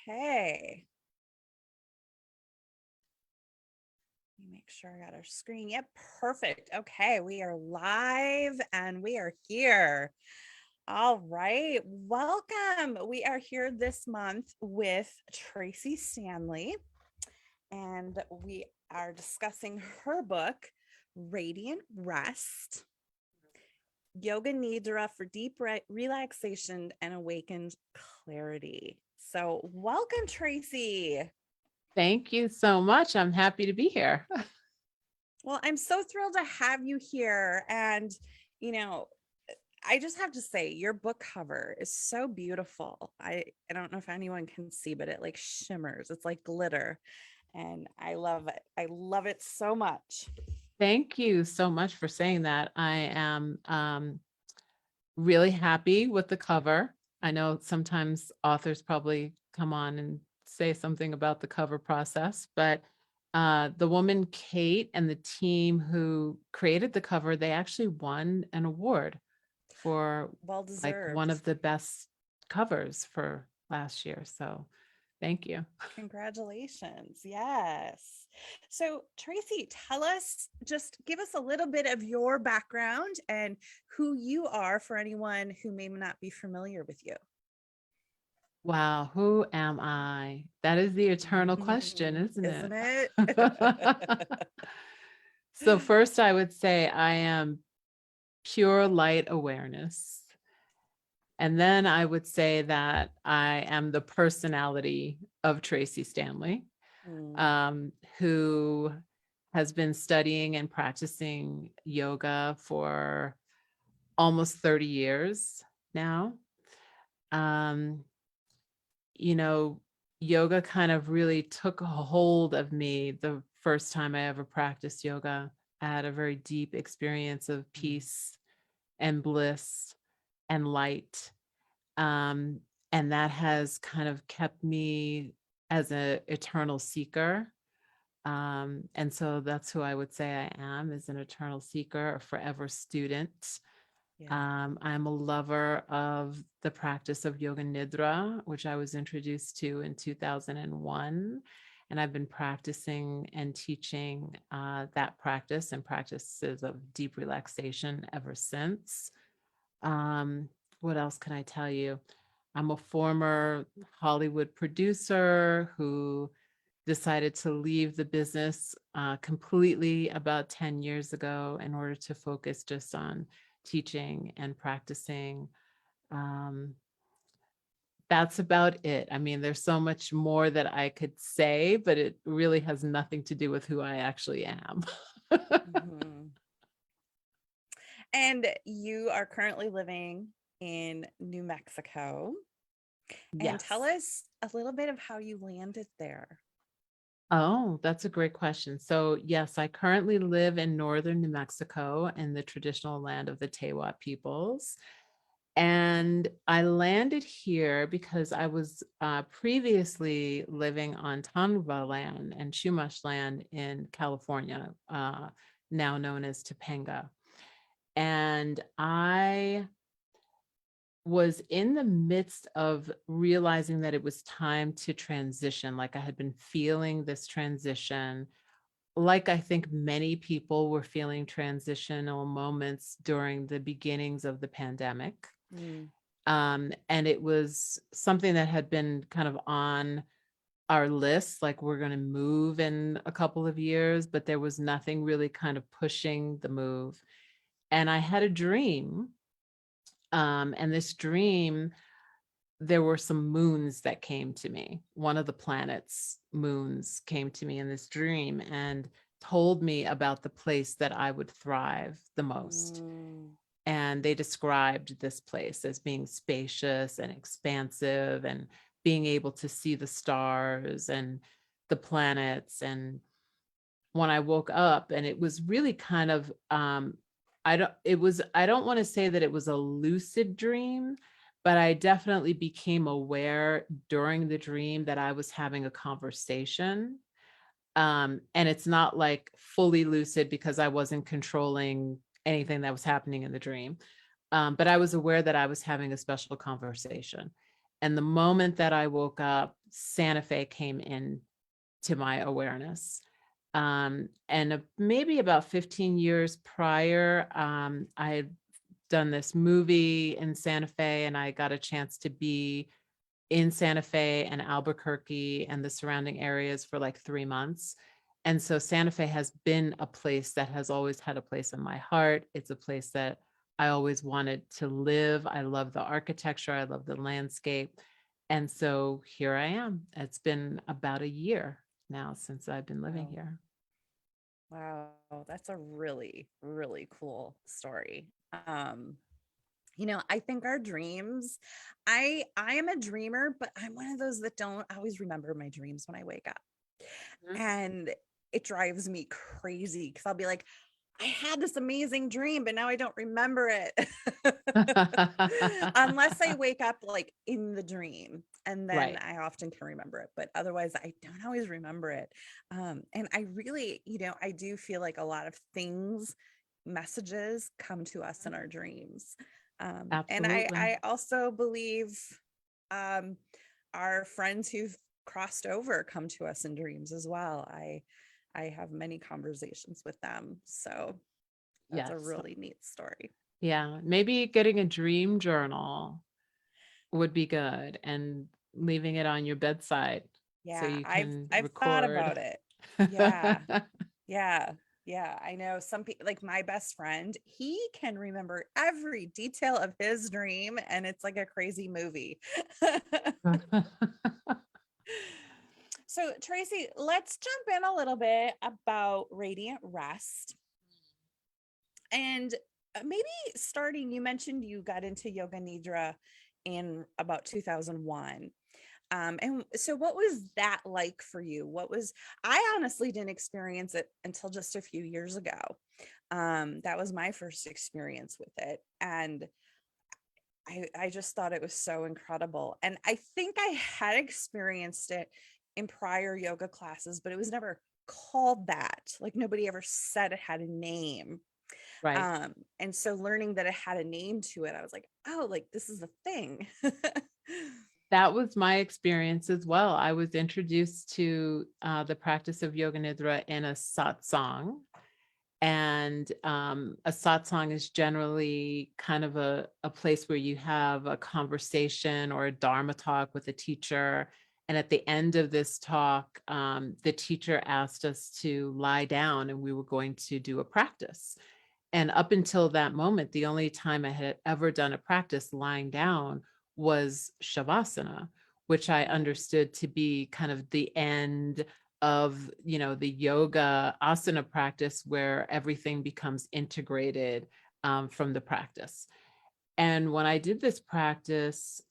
Okay. Let me make sure I got our screen. Yep, perfect. Okay, we are live and we are here. All right, welcome. We are here this month with Tracee Stanley, and we are discussing her book, Radiant Rest, Yoga Nidra for deep relaxation and awakened clarity. So welcome, Tracee. Thank you so much. I'm happy to be here. Well, I'm so thrilled to have you here. And, you know, I just have to say, your book cover is so beautiful. I don't know if anyone can see, but it like shimmers. It's like glitter. And I love it. I love it so much. Thank you so much for saying that. I am really happy with the cover. I know sometimes authors probably come on and say something about the cover process, but the woman, Kate, and the team who created the cover, they actually won an award for Well like deserved. one of the best covers for last year. So thank you. Congratulations. Yes. So, Tracee, just give us a little bit of your background and who you are for anyone who may not be familiar with you. Wow, who am I? That is the eternal question, isn't Isn't it? it? So first I would say I am pure light awareness. And then I would say that I am the personality of Tracee Stanley, who has been studying and practicing yoga for almost 30 years now. You know, yoga kind of really took a hold of me the first time I ever practiced yoga. I had a very deep experience of peace and bliss and light. And that has kind of kept me as an eternal seeker. And so that's who I would say I am, is an eternal seeker, a forever student. Yeah. I'm a lover of the practice of Yoga Nidra, which I was introduced to in 2001. And I've been practicing and teaching that practice and practices of deep relaxation ever since. What else can I tell you? I'm a former Hollywood producer who decided to leave the business completely about 10 years ago in order to focus just on teaching and practicing. That's about it. I mean, there's so much more that I could say, but it really has nothing to do with who I actually am. Mm-hmm. And you are currently living in New Mexico. And tell Yes. us a little bit of how you landed there. Oh, that's a great question. So, yes, I currently live in northern New Mexico in the traditional land of the Tewa peoples. And I landed here because I was previously living on Tanva land and Chumash land in California, now known as Topanga. And I was in the midst of realizing that it was time to transition. Like I had been feeling this transition, like I think many people were feeling transitional moments during the beginnings of the pandemic. And it was something that had been kind of on our list, like we're going to move in a couple of years, but there was nothing really kind of pushing the move. And I had a dream. And this dream, there were some moons that came to me. One of the planet's moons came to me in this dream and told me about the place that I would thrive the most. And they described this place as being spacious and expansive and being able to see the stars and the planets. And when I woke up, and it was really kind of, I don't want to say that it was a lucid dream, but I definitely became aware during the dream that I was having a conversation. And it's not like fully lucid because I wasn't controlling anything that was happening in the dream. But I was aware that I was having a special conversation. And the moment that I woke up, Santa Fe came in to my awareness. And maybe about 15 years prior, I had done this movie in Santa Fe, and I got a chance to be in Santa Fe and Albuquerque and the surrounding areas for like 3 months. And so Santa Fe has been a place that has always had a place in my heart. It's a place that I always wanted to live. I love the architecture. I love the landscape. And so here I am. It's been about a year now since I've been living Wow. here. Wow, that's a really, really cool story. I think our dreams, I am a dreamer, but I'm one of those that don't always remember my dreams when I wake up. And it drives me crazy because I'll be like, I had this amazing dream, but now I don't remember it. Unless I wake up like in the dream, and then Right. I often can remember it, but otherwise I don't always remember it. And I really, I do feel like a lot of things, messages come to us in our dreams. And Absolutely. I also believe um, our friends who've crossed over come to us in dreams as well. I have many conversations with them. So that's a Yes. really neat story. Yeah. Maybe getting a dream journal would be good, and leaving it on your bedside so Yeah, you I've can I've thought record. about it. Yeah. Yeah. Yeah. I know some people, like my best friend, he can remember every detail of his dream, and it's like a crazy movie. So, Tracee, let's jump in a little bit about radiant rest. And maybe starting, you mentioned you got into Yoga Nidra in about 2001. And so what was that like for you? I honestly didn't experience it until just a few years ago. That was my first experience with it. And I just thought it was so incredible. And I think I had experienced it in prior yoga classes, but it was never called that. Like nobody ever said it had a name. Right. And so learning that it had a name to it, I was like, oh, like this is a thing. That was my experience as well. I was introduced to the practice of Yoga Nidra in a satsang. And a satsang is generally kind of a place where you have a conversation or a Dharma talk with a teacher. And at the end of this talk, the teacher asked us to lie down, and we were going to do a practice. And up until that moment, the only time I had ever done a practice lying down was Shavasana, which I understood to be kind of the end of, the yoga asana practice where everything becomes integrated from the practice. And when I did this practice,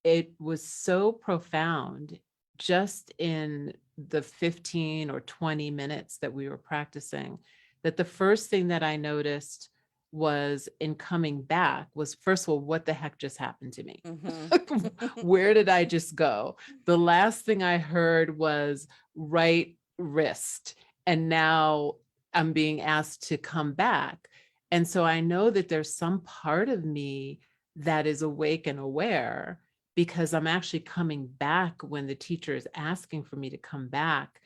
it was so profound just in the 15 or 20 minutes that we were practicing, that the first thing that I noticed was in coming back was, first of all, what the heck just happened to me? Mm-hmm. Where did I just go? The last thing I heard was right wrist. And now I'm being asked to come back. And so I know that there's some part of me that is awake and aware, because I'm actually coming back when the teacher is asking for me to come back,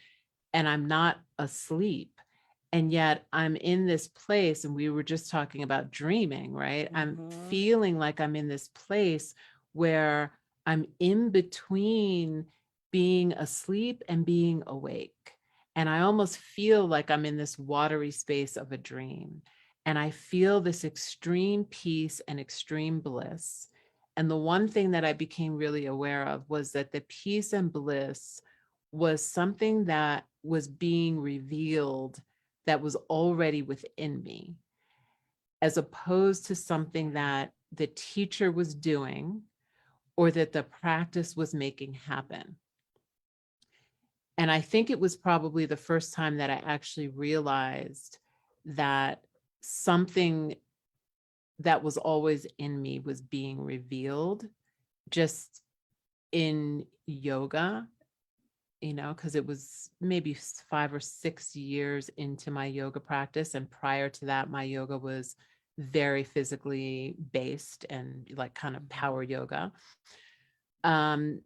and I'm not asleep. And yet I'm in this place, and we were just talking about dreaming, right? I'm Mm-hmm. feeling like I'm in this place where I'm in between being asleep and being awake. And I almost feel like I'm in this watery space of a dream. And I feel this extreme peace and extreme bliss. And the one thing that I became really aware of was that the peace and bliss was something that was being revealed, that was already within me, as opposed to something that the teacher was doing or that the practice was making happen. And I think it was probably the first time that I actually realized that something that was always in me was being revealed just in yoga, because it was maybe 5 or 6 years into my yoga practice. And prior to that, my yoga was very physically based and like kind of power yoga. Um,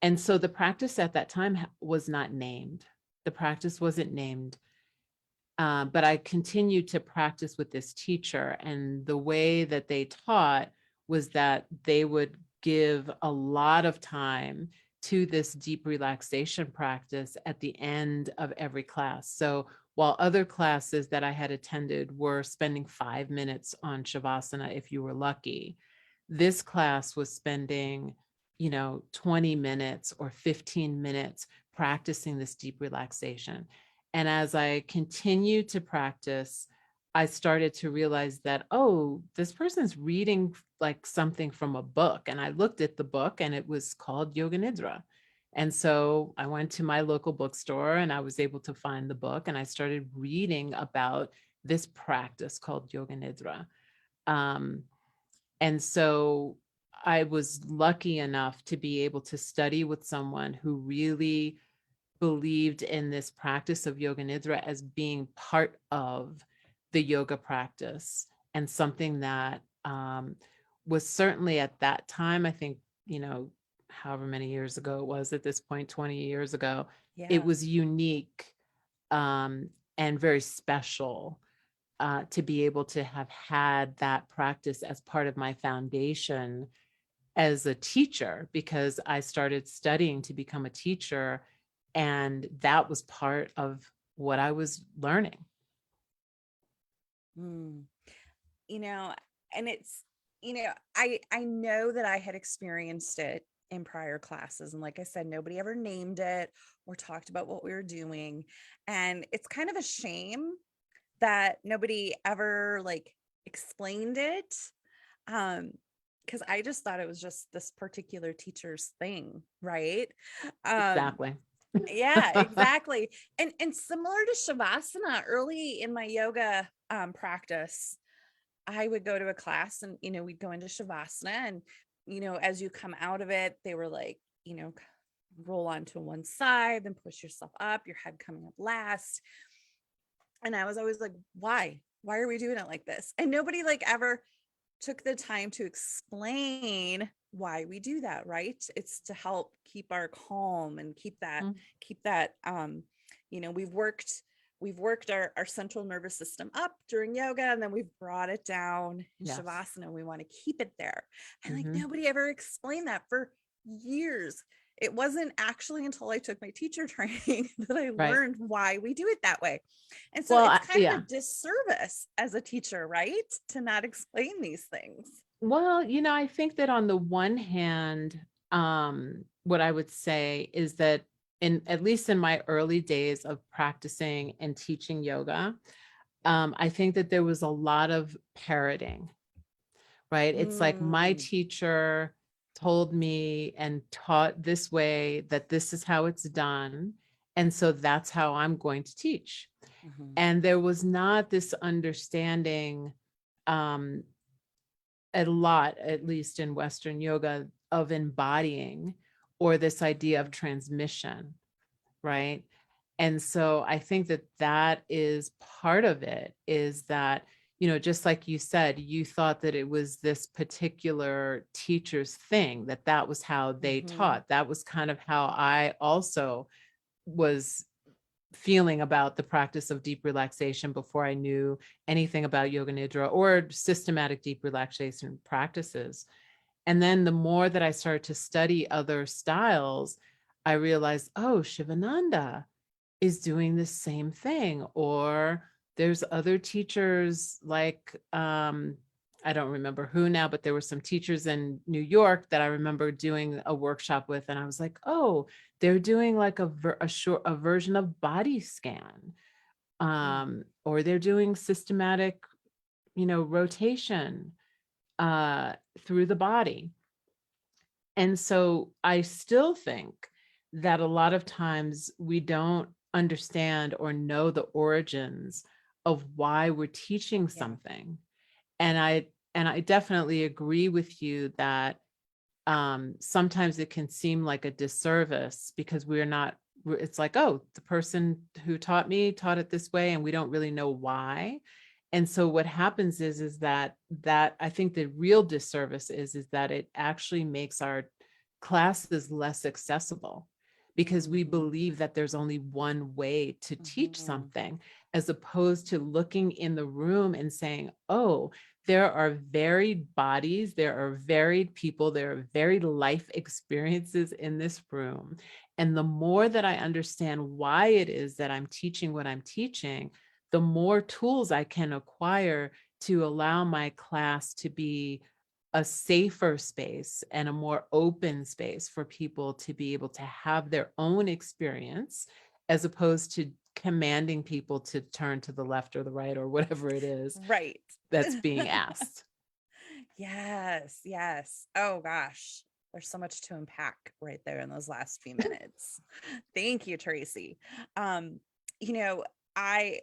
And so the practice at that time was not named. The practice wasn't named. But I continued to practice with this teacher. And the way that they taught was that they would give a lot of time to this deep relaxation practice at the end of every class. So while other classes that I had attended were spending 5 minutes on Shavasana, if you were lucky, this class was spending, 20 minutes or 15 minutes practicing this deep relaxation. And as I continued to practice, I started to realize that, oh, this person's reading like something from a book. And I looked at the book and it was called Yoga Nidra. And so I went to my local bookstore and I was able to find the book and I started reading about this practice called Yoga Nidra. And so I was lucky enough to be able to study with someone who really believed in this practice of Yoga Nidra as being part of the yoga practice and something that was certainly at that time, I think, however many years ago it was at this point, 20 years ago, it was unique and very special to be able to have had that practice as part of my foundation as a teacher, because I started studying to become a teacher. And that was part of what I was learning. And it's, I know that I had experienced it in prior classes. And like I said, nobody ever named it or talked about what we were doing. And it's kind of a shame that nobody ever like explained it. Because I just thought it was just this particular teacher's thing, right? Exactly. Yeah, exactly. And similar to Shavasana, early in my yoga practice, I would go to a class and, we'd go into Shavasana and, as you come out of it, they were like, roll onto one side, then push yourself up, your head coming up last. And I was always like, why are we doing it like this? And nobody like ever took the time to explain why we do that, right? It's to help keep our calm and keep that, we've worked our central nervous system up during yoga, and then we've brought it down in Shavasana. We want to keep it there. And like nobody ever explained that for years. It wasn't actually until I took my teacher training that I learned why we do it that way. And so it's kind of a disservice as a teacher, right? To not explain these things. Well, I think that on the one hand, what I would say is that at least in my early days of practicing and teaching yoga, I think that there was a lot of parroting, right? It's like my teacher told me and taught this way, that this is how it's done. And so that's how I'm going to teach. And there was not this understanding, a lot, at least in Western yoga, of embodying or this idea of transmission, right? And so I think that that is part of it, is that, just like you said, you thought that it was this particular teacher's thing, that was how they taught. That was kind of how I also was feeling about the practice of deep relaxation before I knew anything about Yoga Nidra or systematic deep relaxation practices. And then the more that I started to study other styles, I realized, oh, Shivananda is doing the same thing. Or there's other teachers like, I don't remember who now, but there were some teachers in New York that I remember doing a workshop with. And I was like, oh, they're doing like a version of body scan, or they're doing systematic, rotation through the body. And so I still think that a lot of times we don't understand or know the origins of why we're teaching something. And I definitely agree with you that sometimes it can seem like a disservice because it's like, oh, the person who taught me taught it this way and we don't really know why. And so what happens is that I think the real disservice is that it actually makes our classes less accessible because we believe that there's only one way to teach something, as opposed to looking in the room and saying, oh, there are varied bodies, there are varied people, there are varied life experiences in this room. And the more that I understand why it is that I'm teaching what I'm teaching, the more tools I can acquire to allow my class to be a safer space and a more open space for people to be able to have their own experience, as opposed to commanding people to turn to the left or the right or whatever it is Right. that's being asked. Yes, yes. Oh gosh, there's so much to unpack right there in those last few minutes. Thank you, Tracee. Um, you know, I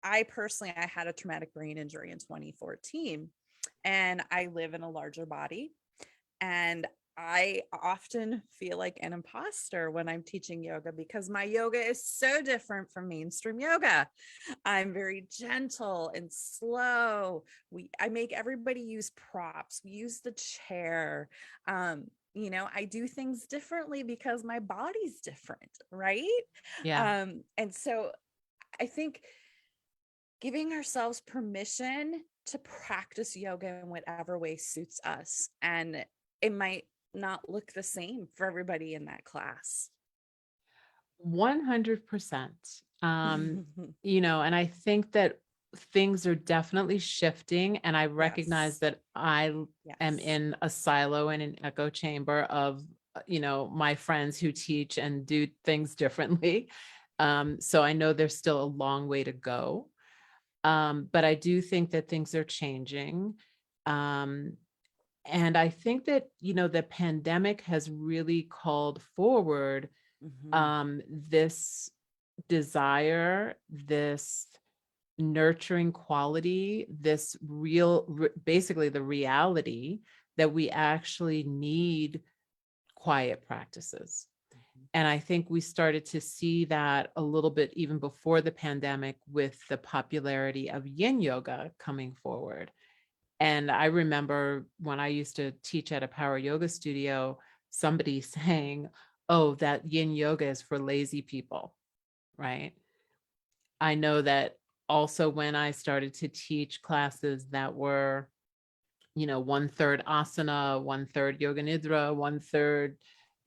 I personally I had a traumatic brain injury in 2014 and I live in a larger body and I often feel like an imposter when I'm teaching yoga because my yoga is so different from mainstream yoga. I'm very gentle and slow. I make everybody use props. We use the chair. I do things differently because my body's different, right? Yeah. And so I think giving ourselves permission to practice yoga in whatever way suits us. And it might not look the same for everybody in that class. 100%. And I think that things are definitely shifting, and I recognize Yes. that I am Yes. in a silo and an echo chamber of, my friends who teach and do things differently. So I know there's still a long way to go. But I do think that things are changing. Um, and I think that, the pandemic has really called forward Mhm. this desire, this nurturing quality, this basically the reality that we actually need quiet practices. And I think we started to see that a little bit even before the pandemic with the popularity of yin yoga coming forward. And I remember when I used to teach at a power yoga studio, somebody saying, oh, that yin yoga is for lazy people, right? I know that also when I started to teach classes that were, 1/3 asana, 1/3 yoga nidra, 1/3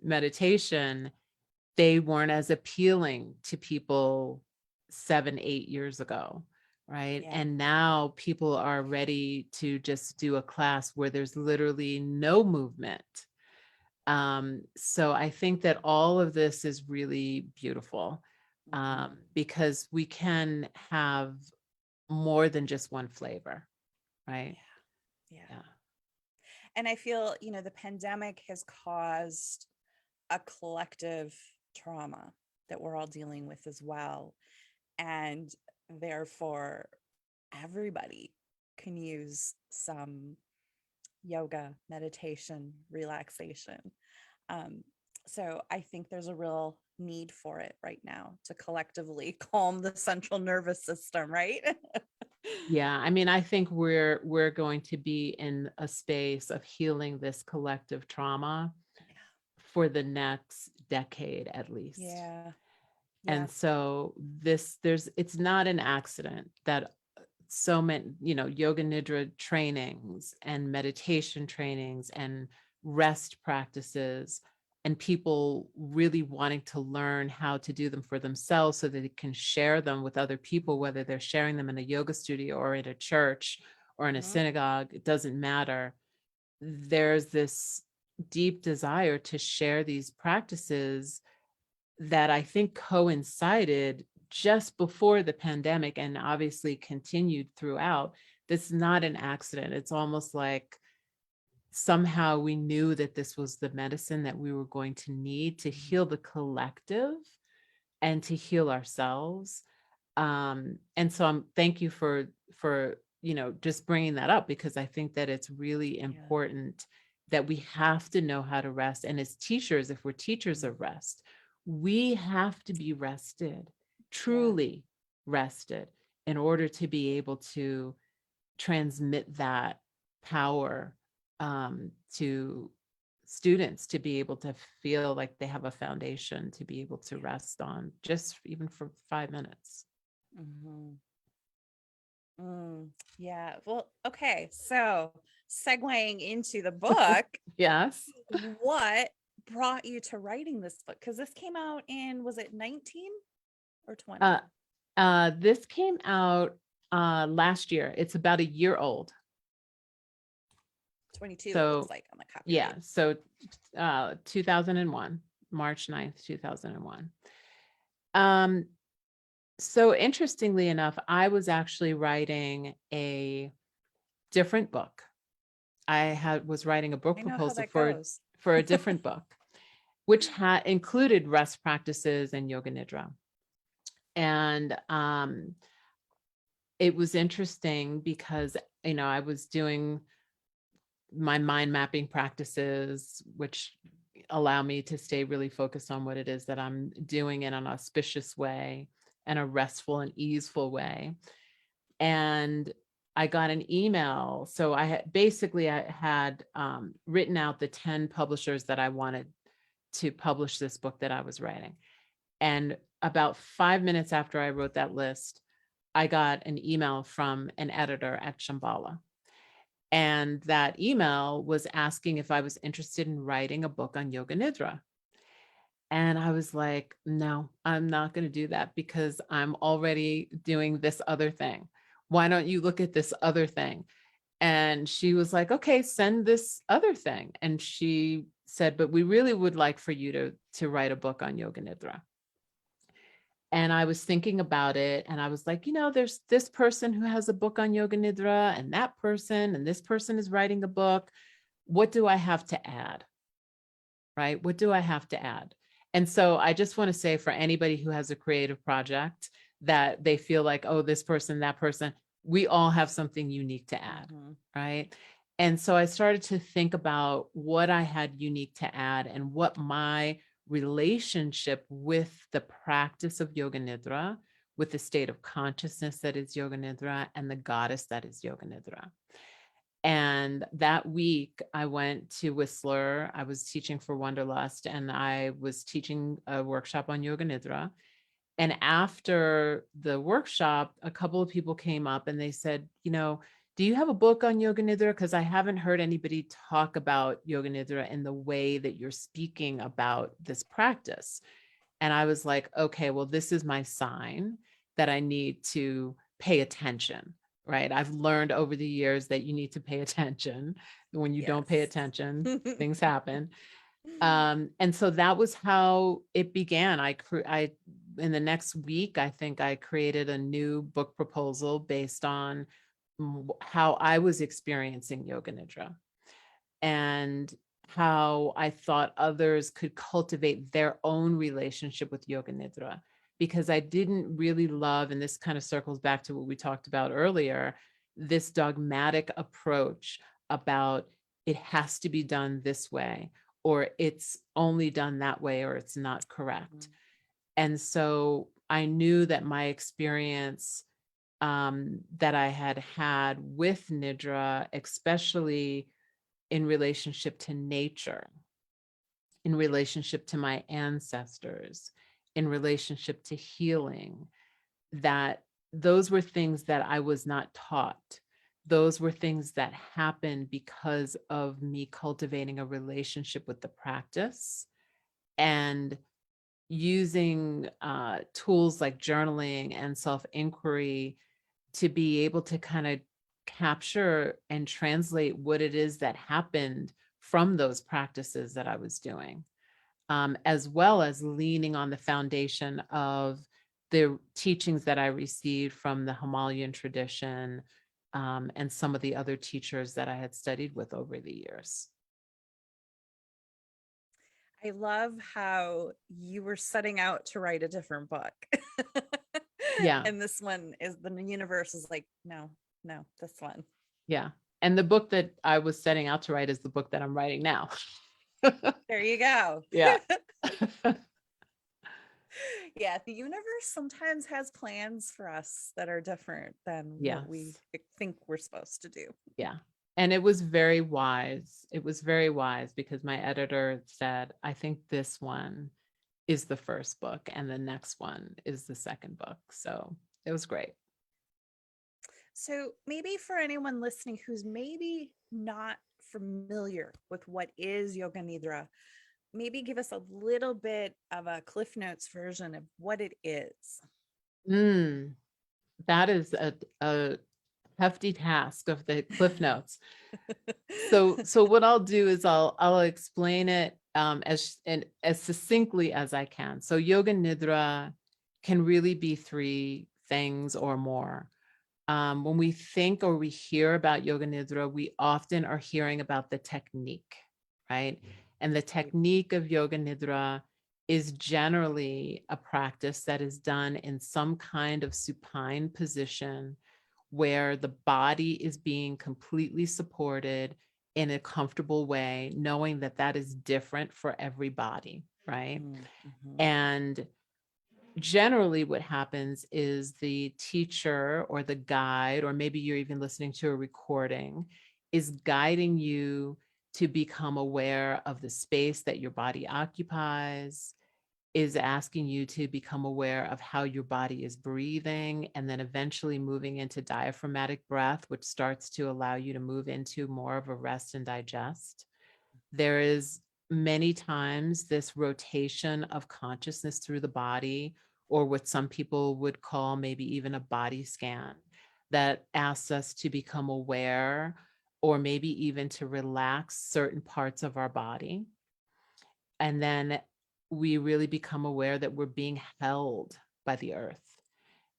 meditation, they weren't as appealing to people 7, 8 years ago. Right. Yeah. And now people are ready to just do a class where there's literally no movement. So I think that all of this is really beautiful, Mhm. because we can have more than just one flavor, right? Yeah. Yeah. Yeah. And I feel, the pandemic has caused a collective trauma that we're all dealing with as well. And therefore, everybody can use some yoga, meditation, relaxation. Um, so I think there's a real need for it right now to collectively calm the central nervous system, right? Yeah, I mean, I think we're going to be in a space of healing this collective trauma for the next decade at least. Yeah. Yeah. And so it's not an accident that so many, yoga nidra trainings and meditation trainings and rest practices, and people really wanting to learn how to do them for themselves so that they can share them with other people, whether they're sharing them in a yoga studio or in a church or in a Mhm. synagogue, it doesn't matter. There's this deep desire to share these practices that I think coincided just before the pandemic and obviously continued throughout. That's not an accident. It's almost like somehow we knew that this was the medicine that we were going to need to heal the collective and to heal ourselves. And so thank you for just bringing that up, because I think that it's really Yeah. important that we have to know how to rest. And as teachers, if we're teachers Mhm. of rest, we have to be rested, Yeah. truly rested, in order to be able to transmit that power, to students to be able to feel like they have a foundation to be able to rest on, just even for 5 minutes. Mhm. Yeah. Well, okay. So segueing into the book, Yes. what brought you to writing this book? Because this came out in, was it 19 or 20? Uh, this came out last year. It's about a year old. 22, it looks So like on the yeah, copyright. so 2001, March 9th, 2001. Um, so interestingly enough, I was actually writing a different book. Was writing a book I know how proposal that goes. for a different book, which had included rest practices and yoga nidra. And it was interesting because, I was doing my mind mapping practices, which allow me to stay really focused on what it is that I'm doing in an auspicious way and a restful and easeful way. And I got an email. So I had written out the 10 publishers that I wanted to publish this book that I was writing. And about 5 minutes after I wrote that list, I got an email from an editor at Shambhala. And that email was asking if I was interested in writing a book on yoga nidra. And I was like, no, I'm not going to do that because I'm already doing this other thing. Why don't you look at this other thing? And she was like, okay, send this other thing. And she said, but we really would like for you to write a book on yoga nidra. And I was thinking about it and I was like, there's this person who has a book on yoga nidra and this person is writing a book. What do I have to add? Right? What do I have to add? And so I just want to say for anybody who has a creative project that they feel like, oh, this person, that person, we all have something unique to add. Right? And so I started to think about what I had unique to add and what my relationship with the practice of yoga nidra, with the state of consciousness that is yoga nidra, and the goddess that is yoga nidra. And that week I went to Whistler. I was teaching for Wanderlust and I was teaching a workshop on yoga nidra. And after the workshop, a couple of people came up and they said, do you have a book on yoga nidra? Because I haven't heard anybody talk about yoga nidra in the way that you're speaking about this practice. And I was like, okay, well, this is my sign that I need to pay attention, right? I've learned over the years that you need to pay attention. When you don't pay Yes. attention, things happen. And so that was how it began. In the next week, I think I created a new book proposal based on how I was experiencing yoga nidra and how I thought others could cultivate their own relationship with yoga nidra, because I didn't really love, and this kind of circles back to what we talked about earlier, this dogmatic approach about it has to be done this way, or it's only done that way, or it's not correct. And so I knew that my experience that I had had with Nidra, especially in relationship to nature, in relationship to my ancestors, in relationship to healing, that those were things that I was not taught. Those were things that happened because of me cultivating a relationship with the practice and using tools like journaling and self-inquiry to be able to kind of capture and translate what it is that happened from those practices that I was doing, as well as leaning on the foundation of the teachings that I received from the Himalayan tradition, and some of the other teachers that I had studied with over the years. I love how you were setting out to write a different book. Yeah. And this one is, the universe is like, no, this one. Yeah. And the book that I was setting out to write is the book that I'm writing now. There you go. Yeah. Yeah, the universe sometimes has plans for us that are different than what we Yes. think we're supposed to do. Yeah. And it was very wise. It was very wise because my editor said, I think this one is the first book and the next one is the second book. So it was great. So maybe for anyone listening who's maybe not familiar with what is Yoga Nidra, maybe give us a little bit of a Cliff Notes version of what it is. Mm, that is a hefty task of the Cliff Notes. So what I'll do is I'll explain it as succinctly as I can. So Yoga Nidra can really be three things or more. When we think or we hear about Yoga Nidra, we often are hearing about the technique, right? And the technique of Yoga Nidra is generally a practice that is done in some kind of supine position where the body is being completely supported in a comfortable way, knowing that that is different for everybody, right? Mm-hmm. And generally what happens is the teacher or the guide, or maybe you're even listening to a recording, is guiding you to become aware of the space that your body occupies, is asking you to become aware of how your body is breathing, and then eventually moving into diaphragmatic breath, which starts to allow you to move into more of a rest and digest. There is many times this rotation of consciousness through the body, or what some people would call maybe even a body scan, that asks us to become aware or maybe even to relax certain parts of our body. And then we really become aware that we're being held by the earth.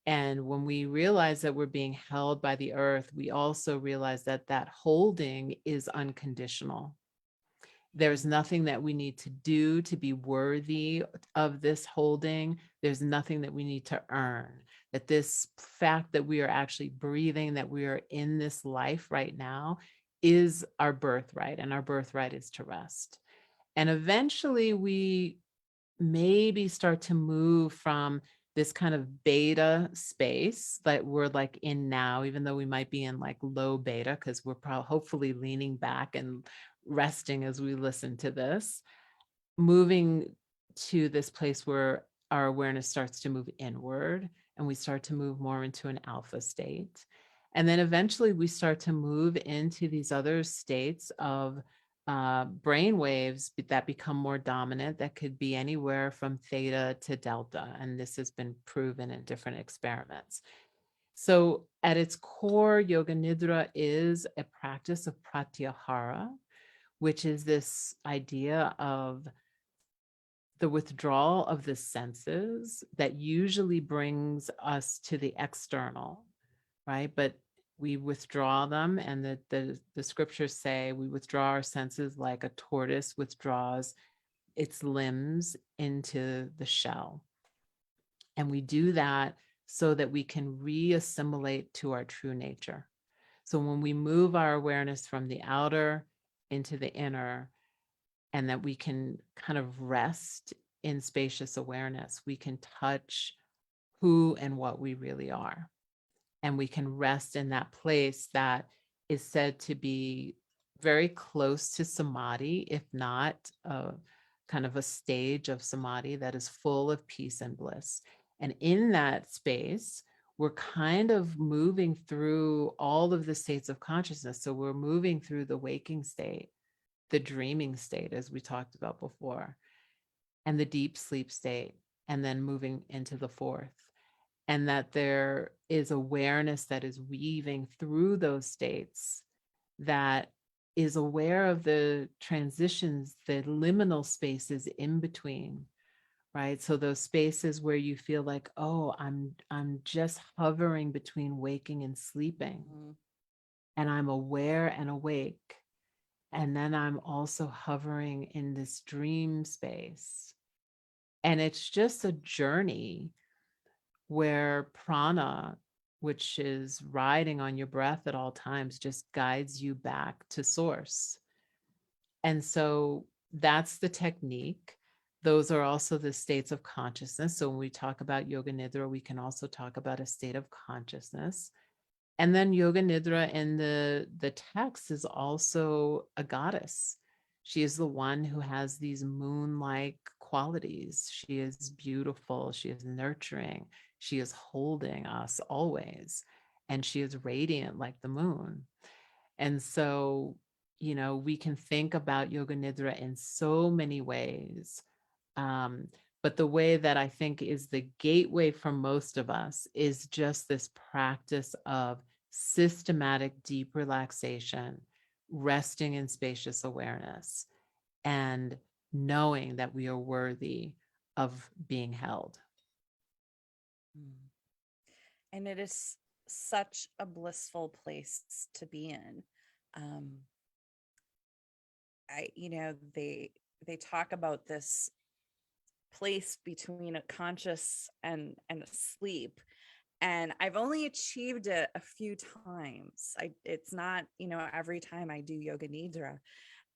And when we realize that we're being held by the earth, we also realize that that holding is unconditional. There's nothing that we need to do to be worthy of this holding. There's nothing that we need to earn. That this fact that we are actually breathing, that we are in this life right now, is our birthright, and our birthright is to rest. And eventually we maybe start to move from this kind of beta space that we're like in now, even though we might be in like low beta, because we're probably hopefully leaning back and resting as we listen to this, moving to this place where our awareness starts to move inward and we start to move more into an alpha state. And then eventually we start to move into these other states of brain waves that become more dominant, that could be anywhere from theta to delta. And this has been proven in different experiments. So at its core, Yoga Nidra is a practice of pratyahara, which is this idea of the withdrawal of the senses that usually brings us to the external, right? But we withdraw them, and the scriptures say we withdraw our senses like a tortoise withdraws its limbs into the shell. And we do that so that we can re-assimilate to our true nature. So when we move our awareness from the outer into the inner, and that we can kind of rest in spacious awareness, we can touch who and what we really are. And we can rest in that place that is said to be very close to samadhi, if not kind of a stage of samadhi that is full of peace and bliss. And in that space, we're kind of moving through all of the states of consciousness. So we're moving through the waking state, the dreaming state, as we talked about before, and the deep sleep state, and then moving into the fourth. And that there is awareness that is weaving through those states, that is aware of the transitions, the liminal spaces in between, right? So those spaces where you feel like, oh, I'm just hovering between waking and sleeping, and I'm aware and awake. And then I'm also hovering in this dream space. And it's just a journey where prana, which is riding on your breath at all times, just guides you back to source. And so that's the technique. Those are also the states of consciousness. So when we talk about Yoga Nidra, we can also talk about a state of consciousness. And then Yoga Nidra in the text is also a goddess. She is the one who has these moon-like qualities. She is beautiful. She is nurturing. She is holding us always. And she is radiant like the moon. And so, we can think about Yoga Nidra in so many ways. Um, but the way that I think is the gateway for most of us is just this practice of systematic deep relaxation, resting in spacious awareness, and knowing that we are worthy of being held. Mm. And it is such a blissful place to be in. Um, they talk about this place between a conscious and a sleep, and I've only achieved it a few times. It's not, every time I do Yoga Nidra,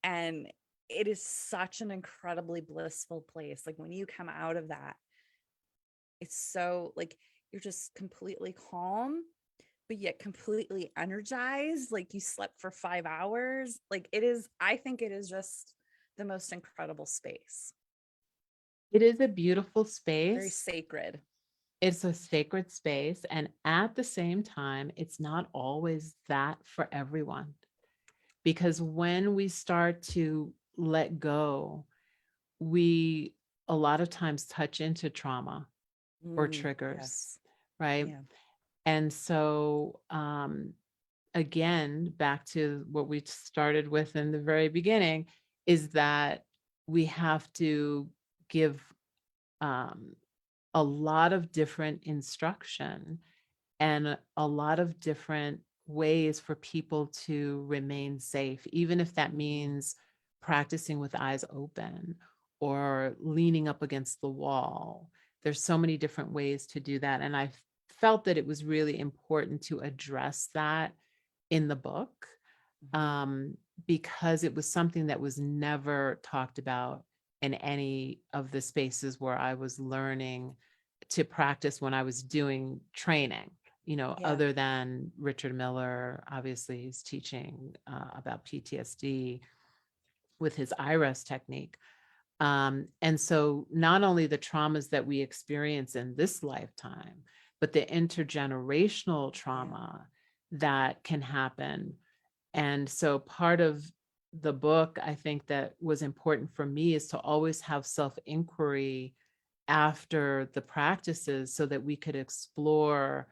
and it is such an incredibly blissful place. Like when you come out of that, it's so like you're just completely calm, but yet completely energized, like you slept for 5 hours. Like I think it is just the most incredible space. It is a beautiful Very space. sacred. It's a sacred space. And at the same time, it's not always that for everyone. Because when we start to let go, we a lot of times touch into trauma or triggers, Yes. right? Yeah. And so, again, back to what we started with in the very beginning, is that we have to give a lot of different instruction and a lot of different ways for people to remain safe, even if that means practicing with eyes open or leaning up against the wall. There's so many different ways to do that. And I felt that it was really important to address that in the book, um, because it was something that was never talked about in any of the spaces where I was learning to practice when I was doing training, Yeah. other than Richard Miller. Obviously, he's teaching about PTSD with his IRES technique. And so not only the traumas that we experience in this lifetime, but the intergenerational Yeah. trauma that can happen. And so part of the book, I think that was important for me is to always have self-inquiry after the practices so that we could explore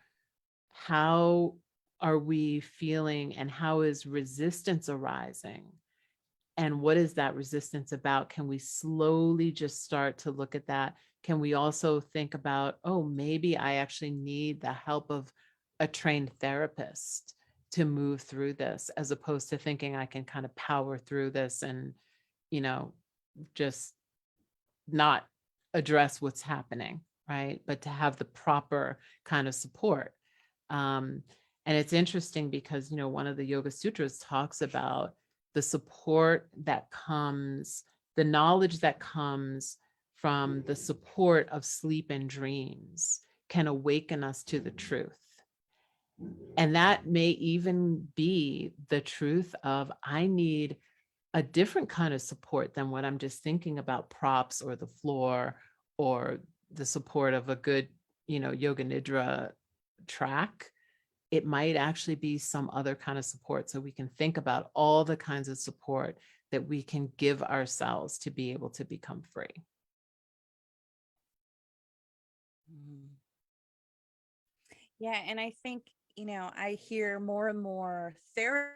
how are we feeling and how is resistance arising and what is that resistance about. Can we slowly just start to look at that? Can we also think about, oh, maybe I actually need the help of a trained therapist to move through this, as opposed to thinking I can kind of power through this and, you know, just not address what's happening, right? But to have the proper kind of support. Um, and it's interesting because, one of the Yoga Sutras talks about the support that comes, the knowledge that comes from the support of sleep and dreams can awaken us to the truth. And that may even be the truth of I need a different kind of support than what I'm just thinking about props or the floor or the support of a good, Yoga Nidra track. It might actually be some other kind of support. So we can think about all the kinds of support that we can give ourselves to be able to become free. Mhm. Yeah. And I think, I hear more and more therapists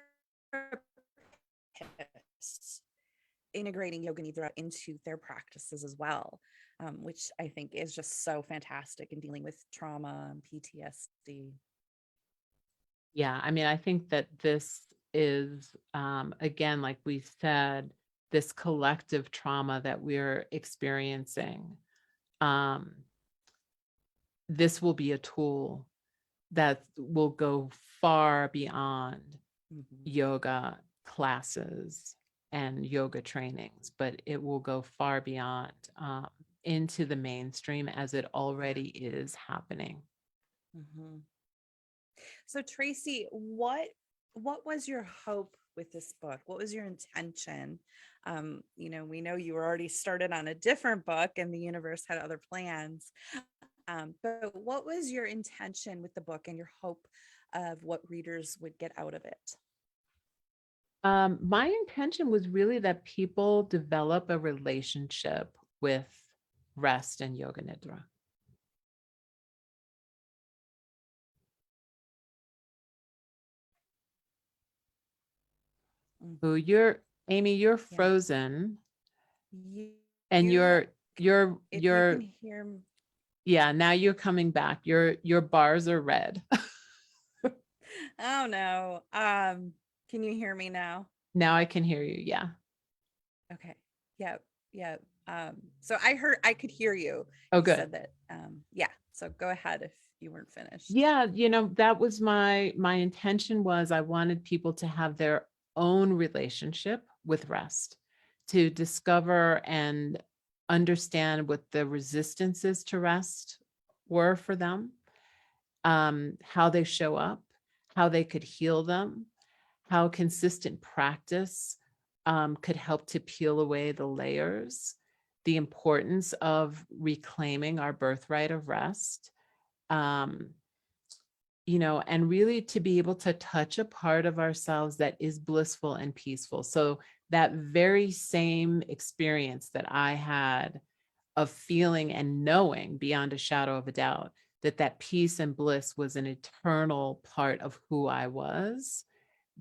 integrating Yoga Nidra into their practices as well, which I think is just so fantastic in dealing with trauma and PTSD. Yeah, I mean, I think that this is, again, like we said, this collective trauma that we're experiencing. Um, this will be a tool that will go far beyond Mhm. yoga classes and yoga trainings, but it will go far beyond, into the mainstream as it Yeah. already is happening. Mhm. So Tracee, what was your hope with this book? What was your intention? We know you were already started on a different book and the universe had other plans. But what was your intention with the book and your hope of what readers would get out of it? My intention was really that people develop a relationship with rest and yoga nidra. Mm, So Amy, you're yeah. frozen You, and you, if you you're, can hear me. yeah, now you're coming back. Your bars are red. Oh no. Can you hear me now? Now I can hear you. Yeah. Okay. Yeah. Yeah. So I could hear you. Oh, You good. said that. Yeah. So go ahead if you weren't finished. Yeah, that was my intention was I wanted people to have their own relationship with rest, to discover and understand what the resistances to rest were for them, how they show up, how they could heal them, how consistent practice could help to peel away the layers, the importance of reclaiming our birthright of rest. Um, and really to be able to touch a part of ourselves that is blissful and peaceful. So that very same experience that I had of feeling and knowing beyond a shadow of a doubt that that peace and bliss was an eternal part of who I was.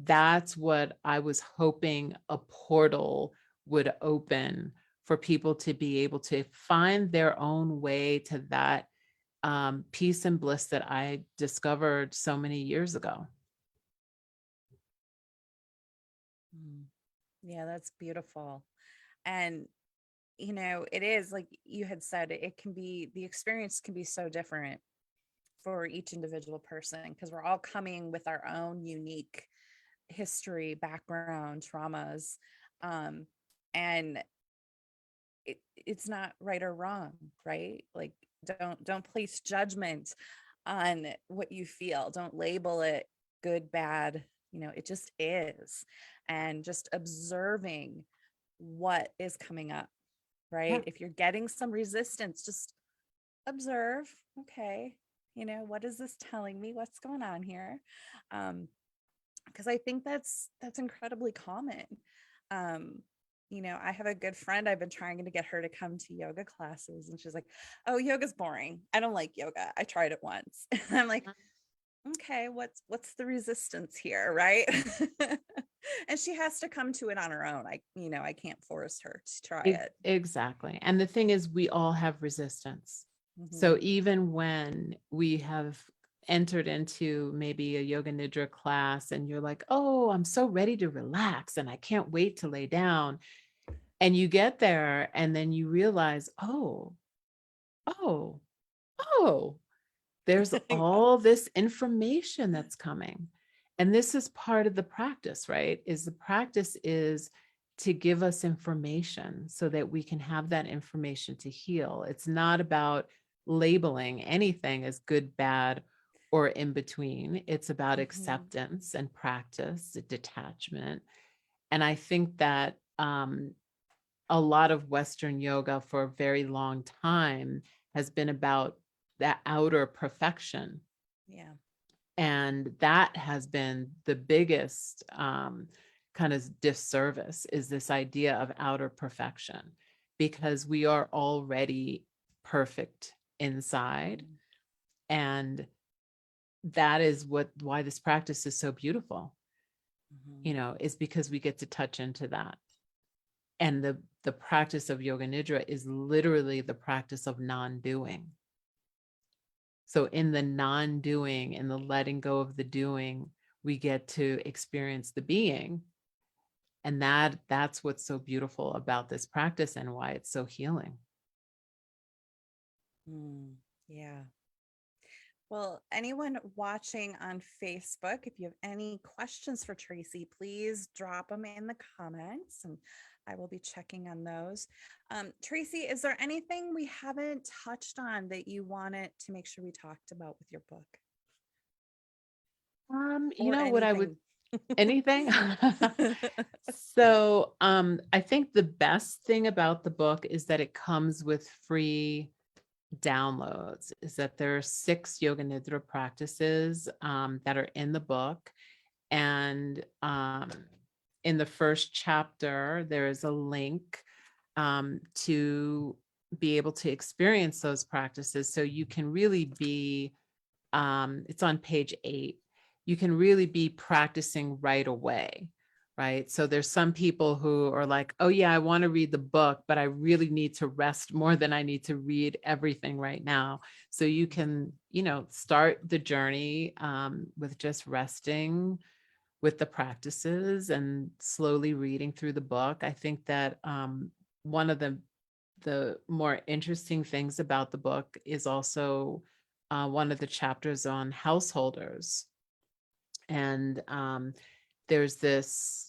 That's what I was hoping a portal would open for people to be able to find their own way to that peace and bliss that I discovered so many years ago. Mm. Yeah, that's beautiful. And it is like you had said, it can be the experience can be so different for each individual person because we're all coming with our own unique history, background, traumas. Um, and it's not right or wrong, right? Like don't place judgment on what you feel. Don't label it good, bad. It just is. And just observing what is coming up, Yeah. right? If you're getting some resistance, just observe. Okay, what is this telling me? What's going on here? Because I think that's incredibly common. um I have a good friend. I've been trying to get her to come to yoga classes and she's like, oh, yoga's boring, I don't like yoga, I tried it once. And I'm like, okay, what's the resistance here, right? And she has to come to it on her own. I can't force her to try it. Exactly. And the thing is, we all have resistance. So Mhm. even when we have entered into maybe a yoga nidra class and you're like, oh, I'm so ready to relax and I can't wait to lay down. And you get there and then you realize, oh, oh, there's all this information that's coming. And this is part of the practice, right? Is the practice is to give us information so that we can have that information to heal. It's not about labeling anything as good, bad, or in between. It's about Mhm. acceptance and practice, detachment. And I think that a lot of Western yoga for a very long time has been about that outer perfection. Yeah. And that has been the biggest kind of disservice is this idea of outer perfection, because we are already perfect inside. Mhm. And that is why this practice is so beautiful, Mhm. is because we get to touch into that. And the practice of yoga nidra is literally the practice of non-doing. So in the non-doing and the letting go of the doing, we get to experience the being. And that's what's so beautiful about this practice and why it's so healing. Mm. Yeah. Well, anyone watching on Facebook, if you have any questions for Tracee, please drop them in the comments and I will be checking on those. Tracee, is there anything we haven't touched on that you wanted to make sure we talked about with your book? You or know what I would, anything? anything? So, I think the best thing about the book is that it comes with free downloads, is that there are 6 yoga nidra practices that are in the book. And in the first chapter, there is a link to be able to experience those practices. So you can really be, it's on page 8, you can really be practicing right away. Right. So there's some people who are like, oh, yeah, I want to read the book, but I really need to rest more than I need to read everything right now. So you can, start the journey with just resting with the practices and slowly reading through the book. I think that one of the more interesting things about the book is also one of the chapters on householders. And there's this,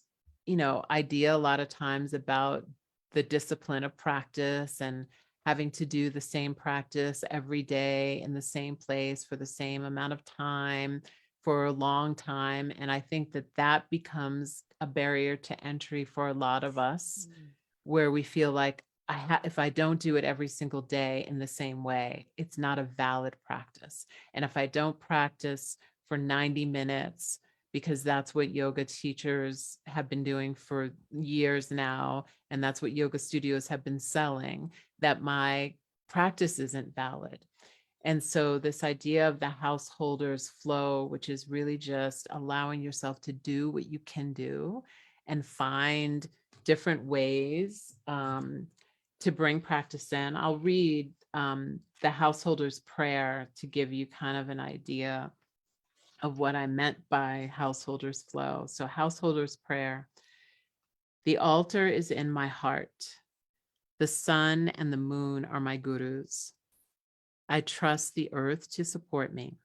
idea a lot of times about the discipline of practice and having to do the same practice every day in the same place for the same amount of time for a long time. And I think that that becomes a barrier to entry for a lot of us, where we feel like if I don't do it every single day in the same way, it's not a valid practice. And if I don't practice for 90 minutes, because that's what yoga teachers have been doing for years now, and that's what yoga studios have been selling, that my practice isn't valid. And so this idea of the householder's flow, which is really just allowing yourself to do what you can do and find different ways to bring practice in. I'll read the householder's prayer to give you kind of an idea of what I meant by householder's flow. So householder's prayer: the altar is in my heart. The sun and the moon are my gurus. I trust the earth to support me.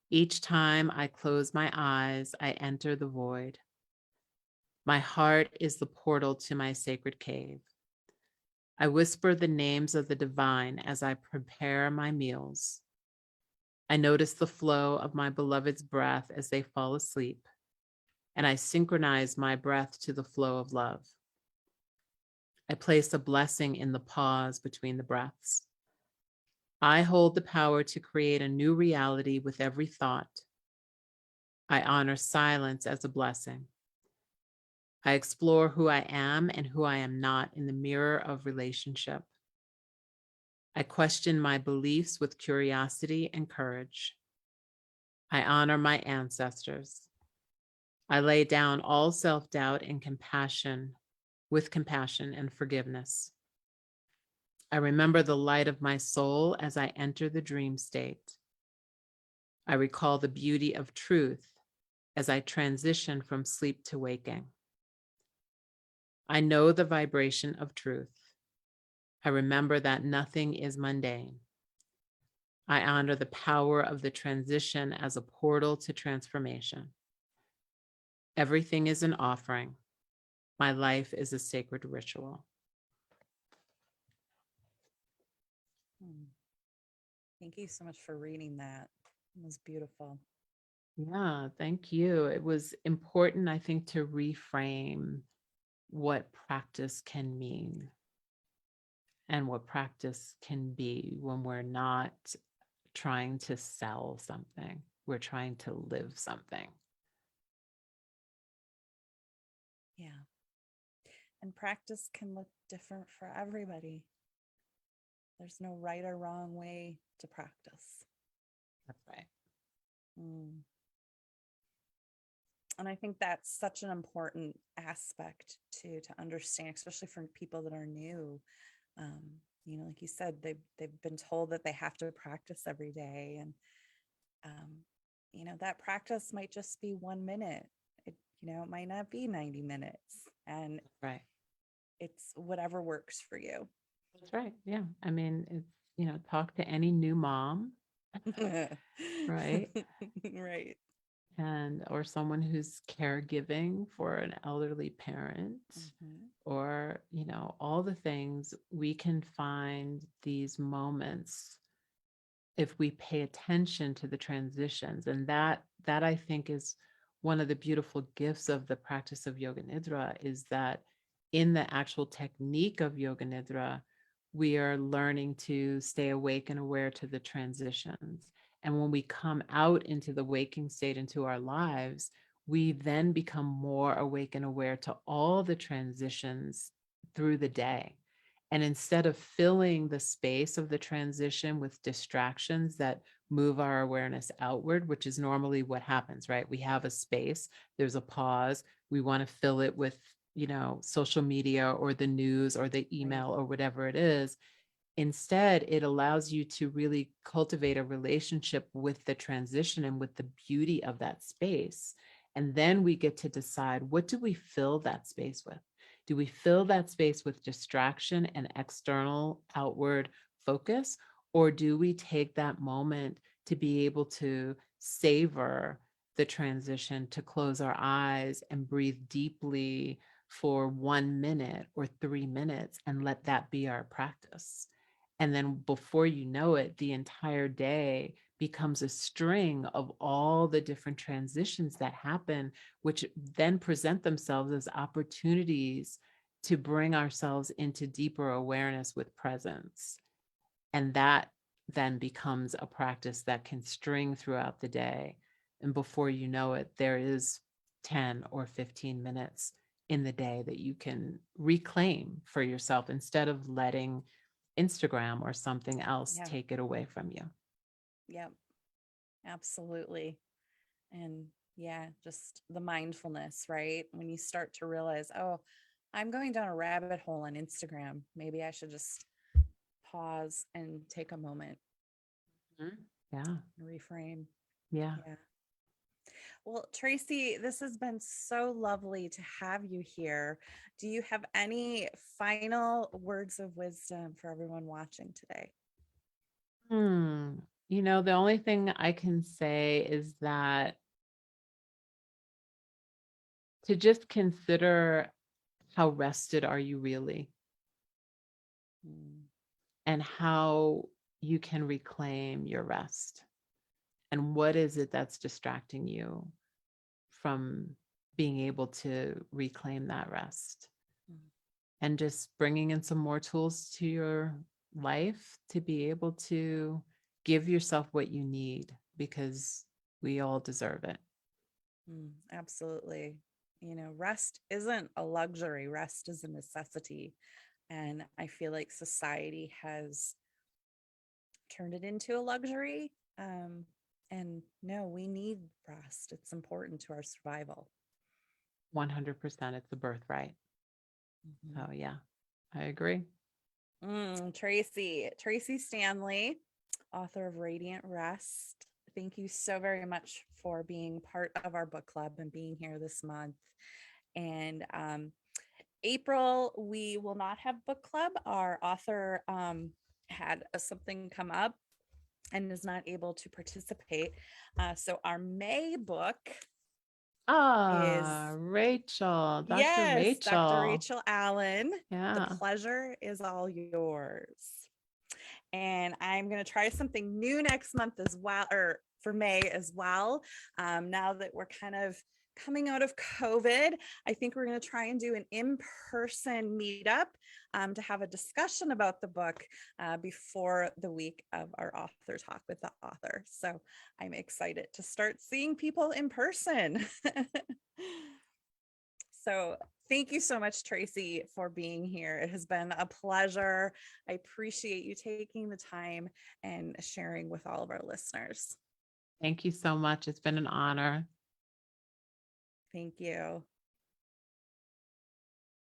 Each time I close my eyes, I enter the void. My heart is the portal to my sacred cave. I whisper the names of the divine as I prepare my meals. I notice the flow of my beloved's breath as they fall asleep, and I synchronize my breath to the flow of love. I place a blessing in the pause between the breaths. I hold the power to create a new reality with every thought. I honor silence as a blessing. I explore who I am and who I am not in the mirror of relationship. I question my beliefs with curiosity and courage. I honor my ancestors. I lay down all self-doubt and compassion with compassion and forgiveness. I remember the light of my soul as I enter the dream state. I recall the beauty of truth as I transition from sleep to waking. I know the vibration of truth. I remember that nothing is mundane. I honor the power of the transition as a portal to transformation. Everything is an offering. My life is a sacred ritual. Thank you so much for reading that. It was beautiful. Yeah, thank you. It was important, I think, to reframe what practice can mean and what practice can be when we're not trying to sell something. We're trying to live something. Yeah. And practice can look different for everybody. There's no right or wrong way to practice. That's right. And I think that's such an important aspect to understand, especially for people that are new. Like you said, they've been told that they have to practice every day, and that practice might just be 1 minute. It might not be 90 minutes, and Right. it's whatever works for you. That's right. Yeah. I mean, talk to any new mom, right? Right. And or someone who's caregiving for an elderly parent, or all the things. We can find these moments if we pay attention to the transitions. And that I think is one of the beautiful gifts of the practice of yoga nidra, is that in the actual technique of yoga nidra, we are learning to stay awake and aware to the transitions. And when we come out into the waking state into our lives, we then become more awake and aware to all the transitions through the day. And instead of filling the space of the transition with distractions that move our awareness outward, which is normally what happens, right? We have a space, there's a pause, we want to fill it with, social media or the news or the Right. email or whatever it is. Instead, it allows you to really cultivate a relationship with the transition and with the beauty of that space. And then we get to decide, what do we fill that space with? Do we fill that space with distraction and external outward focus? Or do we take that moment to be able to savor the transition, to close our eyes and breathe deeply for 1 minute or 3 minutes and let that be our practice? And then before you know it, the entire day becomes a string of all the different transitions that happen, which then present themselves as opportunities to bring ourselves into deeper awareness with presence. And that then becomes a practice that can string throughout the day. And before you know it, there is 10 or 15 minutes in the day that you can reclaim for yourself instead of letting Instagram or something else Yeah. take it away from you. Yep. Absolutely. And yeah, just the mindfulness, right? When you start to realize, oh, I'm going down a rabbit hole on Instagram. Maybe I should just pause and take a moment Mhm. Yeah. and reframe. Yeah. Yeah. Well, Tracee, this has been so lovely to have you here. Do you have any final words of wisdom for everyone watching today? Hmm. The only thing I can say is that to just consider, how rested are you really, Mm, and how you can reclaim your rest, and what is it that's distracting you from being able to reclaim that rest, mm, and just bringing in some more tools to your life to be able to give yourself what you need, because we all deserve it. absolutely. Rest isn't a luxury, rest is a necessity. And I feel like society has turned it into a luxury. And no, we need rest. It's important to our survival. 100%, it's a birthright. Mhm. So yeah, I agree. Tracee Stanley, author of Radiant Rest. Thank you so very much for being part of our book club and being here this month. And April, we will not have book club. Our author had something come up and is not able to participate. So our May book is, Rachel, Dr. yes, Dr. Rachel. Rachel Allen. The Yeah. pleasure is all yours. And I'm going to try something new next month as well, or for May as well. Now that we're kind of coming out of COVID, I think we're going to try and do an in-person meetup to have a discussion about the book before the week of our author talk with the author. So I'm excited to start seeing people in person. So thank you so much, Tracee, for being here. It has been a pleasure. I appreciate you taking the time and sharing with all of our listeners. Thank you so much. It's been an honor. Thank you.